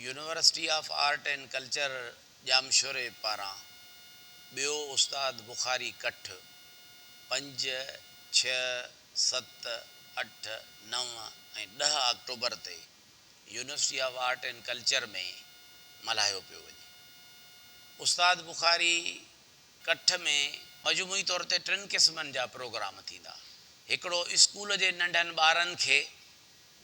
University of art and culture जामशोरे पारां ॿियो उस्ताद बुखारी कठ 5, 6, 7, 8, 9 ऐं 10 अक्टूबर ते university of art and culture में मल्हायो पियो वञे। उस्ताद बुखारी कठ में मजमूई तौर ते 3 क़िस्मनि जा प्रोग्राम थींदा। हिकिड़ो स्कूल जे नंढनि ॿारनि खे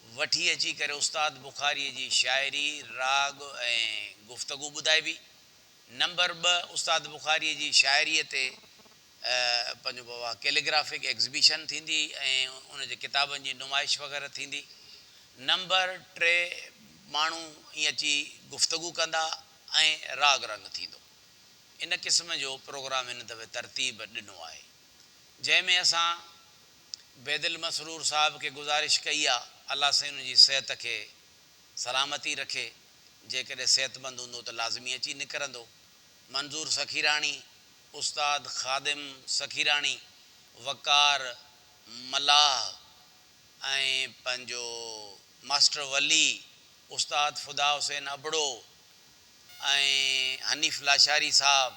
वठी अची करे उस्ताद बुखारीअ जी शाइरी, राग ऐं गुफ़्तगू ॿुधाइबी। नंबर 2 उस्ताद बुखारीअ जी शाइरीअ ते पंहिंजो बाबा कैलीग्राफिक एग्ज़िबिशन थींदी ऐं उनजे किताबनि जी नुमाइश वग़ैरह थींदी। नंबर 3 माण्हू ईअं अची गुफ़्तगू कंदा ऐं राग रंग थींदो। इन क़िस्म जो प्रोग्राम हिन दफ़े तरतीब ॾिनो आहे, जंहिंमें असां बैदिल मसरूर साहब खे गुज़ारिश कई आहे अल्लाह साईं उन जी सिहत खे सलामती रखे। जेकॾहिं सिहतमंद हूंदो त लाज़मी अची निकिरंदो। मंज़ूर सखीराणी, उस्ताद ख़ादिम सखीराणी, वकार मलाह ऐं पंहिंजो मास्टर वली, उस्ताद फ़ुदा हुसैन अबड़ो ऐं हनीफ़ लाशारी साहब,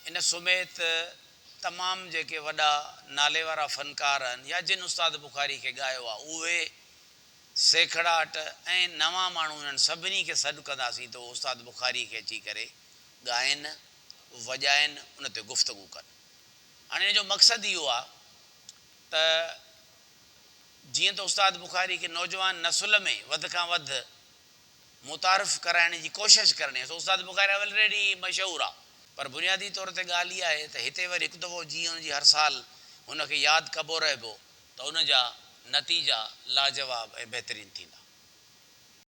इन समेत तमामु जेके वॾा नाले वारा फ़नकार आहिनि या जिन उस्ताद बुखारी खे ॻायो आहे उहे सेखड़ाट ऐं नवां माण्हू उन्हनि सभिनी खे सॾु कंदासीं त उस्ताद बुखारी खे अची करे ॻाइनि, वॼाइनि, उन ते गुफ़्तगू कनि। हाणे इन जो मक़सदु इहो आहे त जीअं त उस्ताद बुखारी खे नौजवान नसुल में वधि खां वधि मुतारिफ़ कराइण जी कोशिशि करणी आहे। सो उस्ताद बुखारी ऑलरेडी मशहूरु आहे, पर बुनियादी तौर ते ॻाल्हि इहा आहे त हिते वरी हिकु दफ़ो जीअं हुनजी हर साल हुनखे यादि कबो रहिबो त उन जा नतीजा लाजवाब ऐं बहितरीनु थींदा।